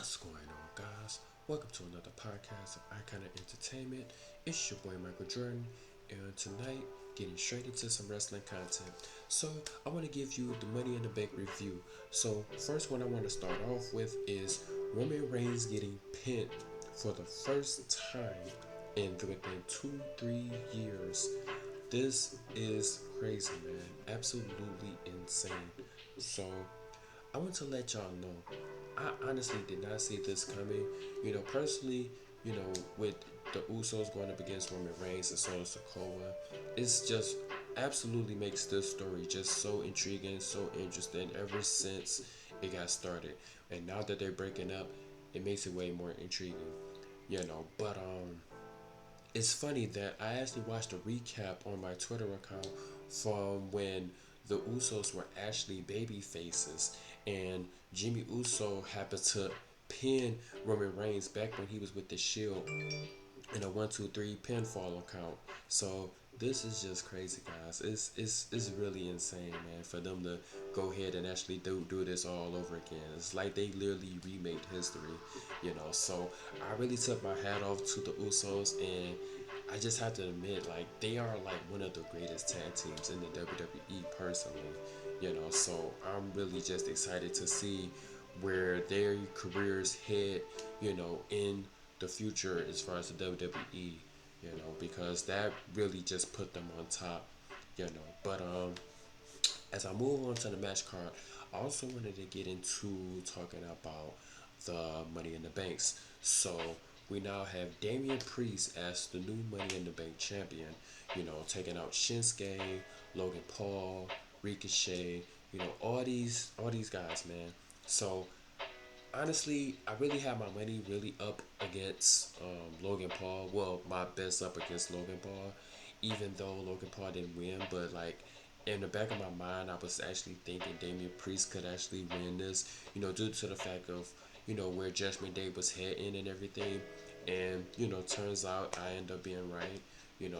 What's going on, guys? Welcome to another podcast of Iconic Entertainment. It's your boy Michael Jordan, and tonight, getting straight into some wrestling content. So, I want to give you the Money in the Bank review. So, first one I want to start off with is Roman Reigns getting pinned for the first time in within 2-3 years. This is crazy, man. Absolutely insane. So, I want to let y'all know, I honestly did not see this coming. Personally, with the Usos going up against Roman Reigns and Solo Sikoa, it's just absolutely makes this story just so intriguing, so interesting ever since it got started. And now that they're breaking up, it makes it way more intriguing. But it's funny that I actually watched a recap on my Twitter account from when the Usos were actually baby faces, and Jimmy Uso happened to pin Roman Reigns back when he was with the Shield in a 1-2-3 pinfall account. So this is just crazy, guys. It's really insane, man, for them to go ahead and actually do this all over again. It's like they literally remade history. So I really took my hat off to the Usos, and I just have to admit, like, they are like one of the greatest tag teams in the WWE personally. So I'm really just excited to see where their careers head, in the future as far as the WWE, because that really just put them on top, But as I move on to the match card, I also wanted to get into talking about the Money in the Banks. So we now have Damian Priest as the new Money in the Bank champion, taking out Shinsuke, Logan Paul, Ricochet, all these guys, man. So honestly, I really have my money really up against Logan Paul. Well, my best up against Logan Paul, even though Logan Paul didn't win. But like in the back of my mind, I was actually thinking Damian Priest could actually win this. Due to the fact of where Judgment Day was heading and everything. And turns out I end up being right.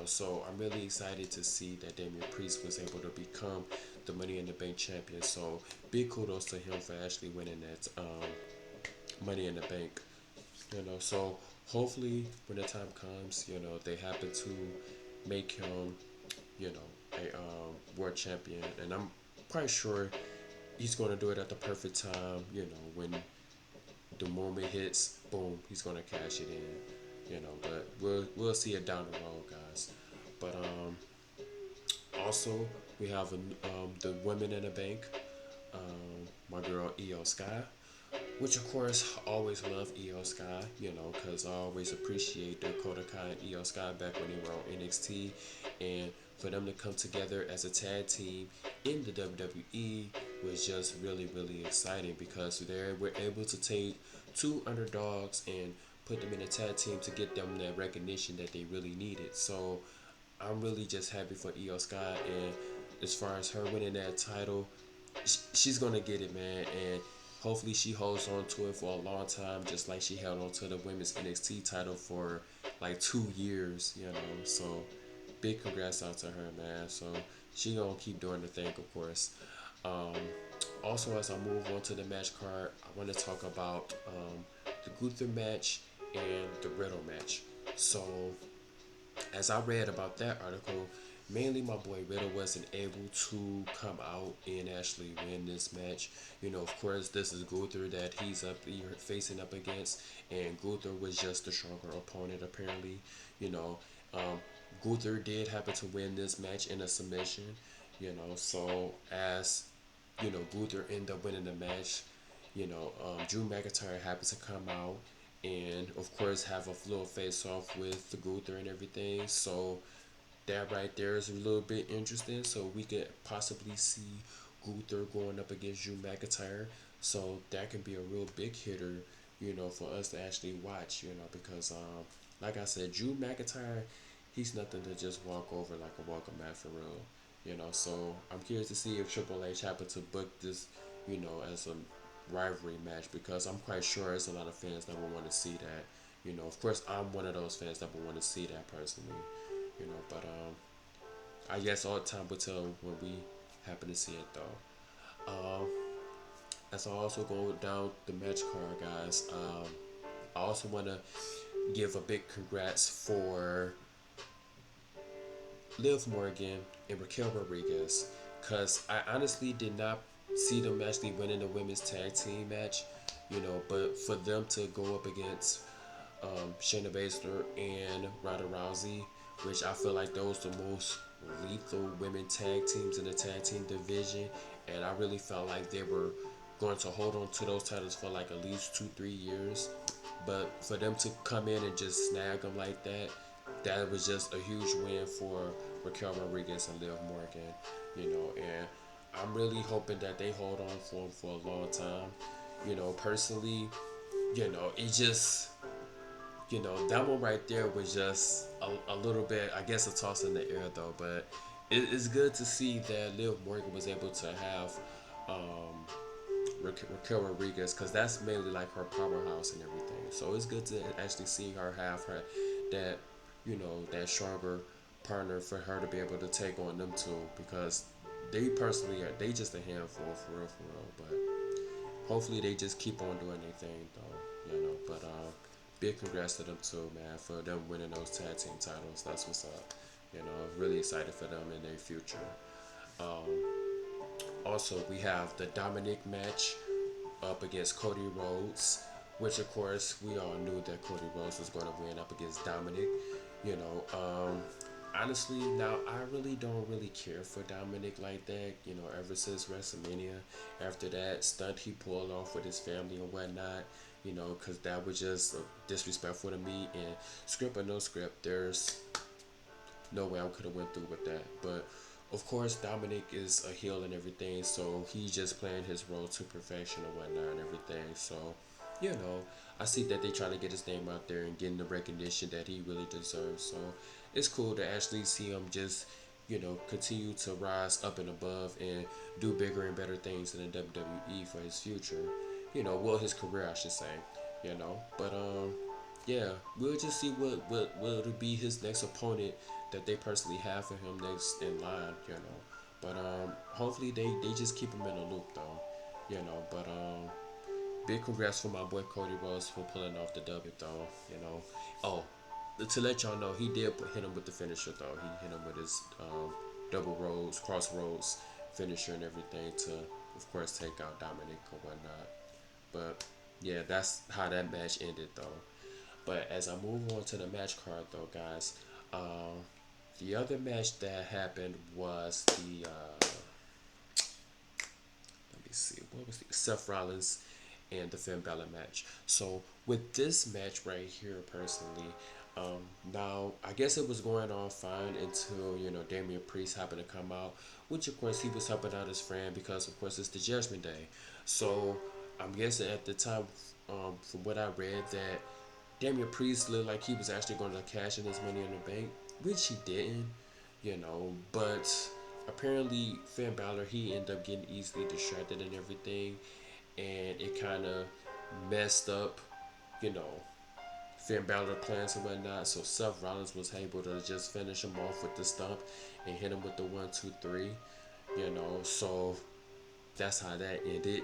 So I'm really excited to see that Damian Priest was able to become the Money in the Bank champion. So big kudos to him for actually winning that Money in the Bank. So hopefully when the time comes, they happen to make him, a world champion, and I'm quite sure he's going to do it at the perfect time. When the moment hits, boom, he's going to cash it in. But we'll see it down the road, guys. But also we have the Women in the Bank. My girl Io Sky, which of course I always love Io Sky, because I always appreciate Dakota Kai and Io Sky back when they were on NXT, and for them to come together as a tag team in the WWE was just really, really exciting because they were able to take two underdogs and put them in a tag team to get them that recognition that they really needed. So I'm really just happy for Io Sky, and as far as her winning that title, she's gonna get it, man, and hopefully she holds on to it for a long time, just like she held on to the women's NXT title for like 2 years. So big congrats out to her, man. So she gonna keep doing the thing, of course. Um, Also, as I move on to the match card, I want to talk about the Gunther match and the Riddle match. So as I read about that article, mainly my boy Riddle wasn't able to come out and actually win this match. Of course, this is Gunther that he's up here facing up against, and Gunther was just the stronger opponent apparently. You know, um, Gunther did happen to win this match in a submission. So as Gunther ended up winning the match. Drew McIntyre happens to come out and, of course, have a little face off with the Gunther and everything. So that right there is a little bit interesting. So we could possibly see Gunther going up against Drew McIntyre. So that can be a real big hitter, for us to actually watch. Because like I said, Drew McIntyre, he's nothing to just walk over like a welcome mat for real. So I'm curious to see if Triple H happened to book this, as a rivalry match, because I'm quite sure there's a lot of fans that would want to see that. Of course, I'm one of those fans that would want to see that personally. But I guess all the time will tell when we happen to see it though. as I also go down the match card, guys, I also want to give a big congrats for Liv Morgan and Raquel Rodriguez, because I honestly did not see them actually winning the women's tag team match, but for them to go up against Shayna Baszler and Ronda Rousey, which I feel like those the most lethal women tag teams in the tag team division, and I really felt like they were going to hold on to those titles for like at least 2-3 years. But for them to come in and just snag them like that, that was just a huge win for Raquel Rodriguez and Liv Morgan, and I'm really hoping that they hold on for them for a long time. Personally, it just that one right there was just a little bit, I guess, a toss in the air though. But it's good to see that Liv Morgan was able to have um, Raquel Rodriguez, because that's mainly like her powerhouse and everything. So it's good to actually see her have her that that stronger partner for her to be able to take on them two, because they personally are they just a handful for real. But hopefully they just keep on doing their thing though. But big congrats to them too, man, for them winning those tag team titles. That's what's up. Really excited for them in their future. Um, Also, we have the Dominic match up against Cody Rhodes, which of course we all knew that Cody Rhodes was going to win up against Dominic. You know, um, Honestly, now I really don't really care for Dominic like that. Ever since WrestleMania, after that stunt he pulled off with his family and whatnot. Because that was just disrespectful to me. And script or no script, there's no way I could have went through with that. But of course, Dominic is a heel and everything, so he's just playing his role to perfection and whatnot and everything. So, you know, I see that they trying to get his name out there and getting the recognition that he really deserves. So it's cool to actually see him just, continue to rise up and above and do bigger and better things in the WWE for his future. Well, his career, I should say. But yeah, we'll just see what will be his next opponent that they personally have for him next in line. But hopefully they just keep him in the loop though. But big congrats for my boy Cody Rhodes for pulling off the W though. Oh, to let y'all know, he did hit him with the finisher though. He hit him with his double roads, crossroads finisher and everything to, of course, take out Dominic or whatnot. But yeah, that's how that match ended though. But as I move on to the match card, though, guys, the other match that happened was the let me see, what was the Seth Rollins and the Finn Balor match. So with this match right here, personally, now I guess it was going on fine until Damian Priest happened to come out, which of course he was helping out his friend because of course it's the Judgment Day. So I'm guessing at the time, from what I read, that Damian Priest looked like he was actually going to cash in his money in the bank, which he didn't, but apparently Finn Balor, he ended up getting easily distracted and everything, and it kind of messed up, you know, Finn Balor plans and whatnot. So Seth Rollins was able to just finish him off with the stump and hit him with the 1, 2, 3, so that's how that ended.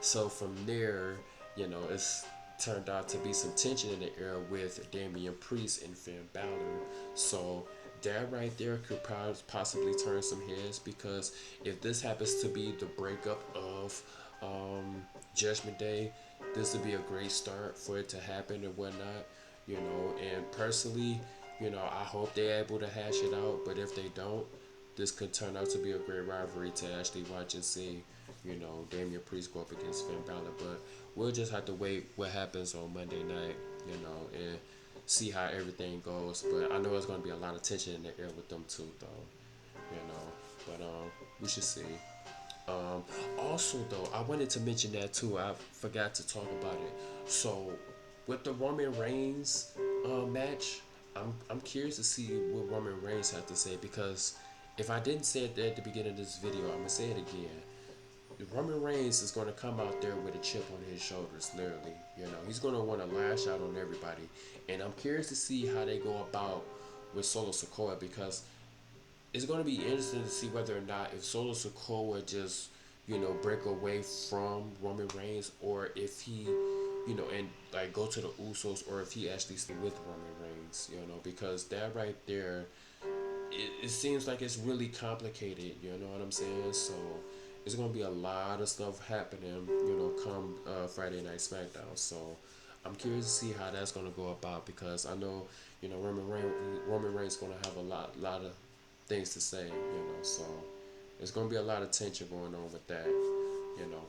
So from there, it's turned out to be some tension in the air with Damian Priest and Finn Balor. So that right there could possibly turn some heads, because if this happens to be the breakup of Judgment Day, this would be a great start for it to happen and whatnot. And personally, I hope they're able to hash it out. But if they don't, this could turn out to be a great rivalry to actually watch and see. Damian Priest go up against Finn Balor. But we'll just have to wait what happens on Monday night, and see how everything goes. But I know it's going to be a lot of tension in the air with them too, though. But we should see. Um, Also, though, I wanted to mention that too. I forgot to talk about it. So, with the Roman Reigns match, I'm curious to see what Roman Reigns had to say, because if I didn't say it at the beginning of this video, I'm gonna say it again. Roman Reigns is going to come out there with a chip on his shoulders, literally. He's going to want to lash out on everybody. And I'm curious to see how they go about with Solo Sikoa, because it's going to be interesting to see whether or not if Solo Sikoa just, break away from Roman Reigns, or if he, and like go to the Usos, or if he actually stay with Roman Reigns, because that right there, it seems like it's really complicated. You know what I'm saying? So it's gonna be a lot of stuff happening. Come Friday Night SmackDown. So I'm curious to see how that's gonna go about, because I know Roman Reigns gonna have a lot of things to say. So there's gonna be a lot of tension going on with that.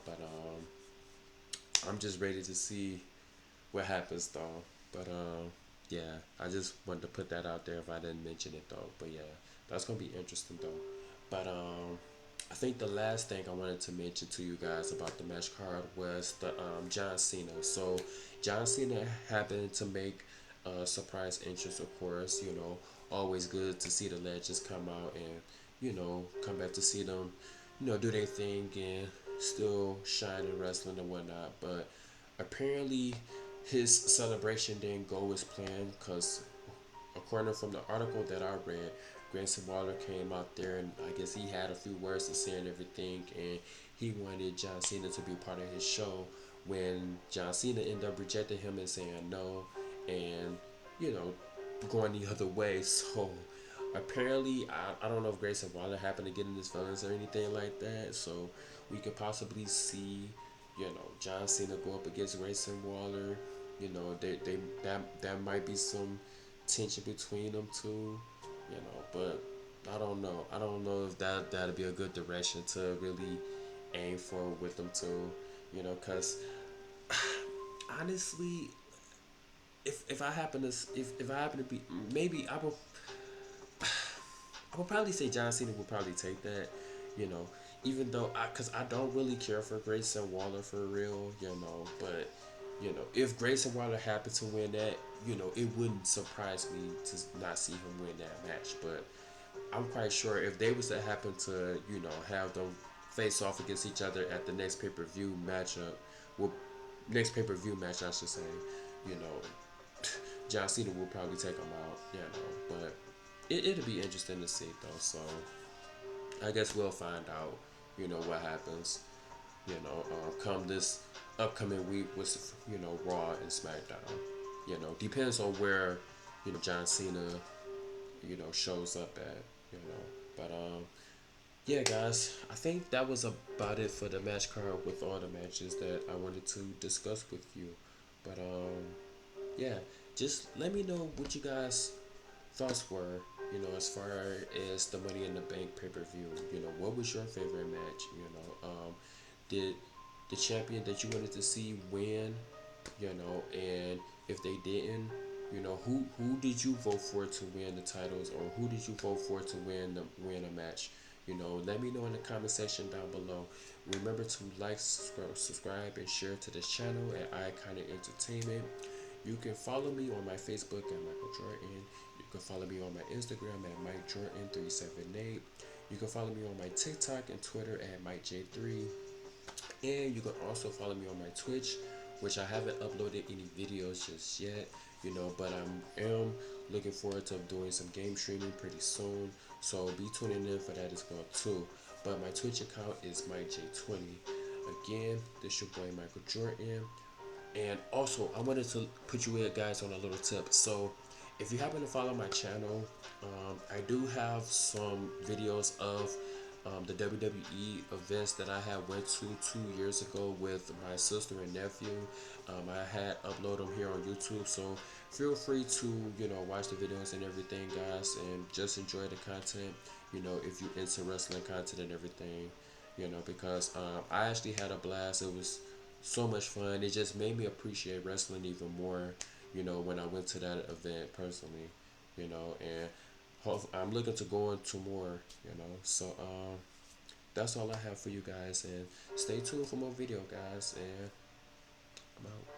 But I'm just ready to see what happens though. But yeah, I just wanted to put that out there if I didn't mention it though. But yeah, that's gonna be interesting though. But I think the last thing I wanted to mention to you guys about the match card was the John Cena. So John Cena happened to make a surprise entrance, of course. Always good to see the legends come out and come back to see them, do their thing and still shine in wrestling and whatnot. But apparently his celebration didn't go as planned, because according from the article that I read, Grayson Waller came out there and I guess he had a few words to say and everything, and he wanted John Cena to be part of his show, when John Cena ended up rejecting him and saying no, and you know going the other way. So apparently, I don't know if Grayson Waller happened to get in his feelings or anything like that. So we could possibly see, John Cena go up against Grayson Waller. That might be some tension between them two. But I don't know. I don't know if that'd be a good direction to really aim for with them two. Cause honestly, if I happen to if I happen to be, maybe I would probably say John Cena would probably take that, you know, even though cause I don't really care for Grayson Waller for real, but if Grayson Waller happened to win that, it wouldn't surprise me to not see him win that match. But I'm quite sure if they was to happen to, have them face off against each other at the next pay per view matchup, well, next pay per view match I should say, you know, John Cena will probably take him out, but it'll be interesting to see though. So I guess we'll find out, what happens, come this upcoming week with, Raw and SmackDown. Depends on where, John Cena, shows up at, you know. But yeah, guys, I think that was about it for the match card with all the matches that I wanted to discuss with you. But yeah, just let me know what you guys thoughts were, as far as the Money in the Bank pay per view. What was your favorite match? Did the champion that you wanted to see win? And if they didn't, who did you vote for to win the titles, or who did you vote for to win a match? Let me know in the comment section down below. Remember to like, subscribe, and share to this channel at Iconic Entertainment. You can follow me on my Facebook at Michael Jordan. You can follow me on my Instagram at Mike Jordan378. You can follow me on my TikTok and Twitter at MikeJ3. And you can also follow me on my Twitch, which I haven't uploaded any videos just yet, but I am looking forward to doing some game streaming pretty soon. So be tuning in for that as well too. But my Twitch account is MikeJ20. Again, this your boy Michael Jordan. And also, I wanted to put you guys on a little tip. So, if you happen to follow my channel, I do have some videos of the WWE events that I had went to 2 years ago with my sister and nephew. I had upload them here on YouTube, so feel free to watch the videos and everything, guys, and just enjoy the content. If you into wrestling content and everything, because I actually had a blast. It was so much fun. It just made me appreciate wrestling even more, when I went to that event personally, and I'm looking to go into more, So that's all I have for you guys, and stay tuned for more video, guys, and I'm out.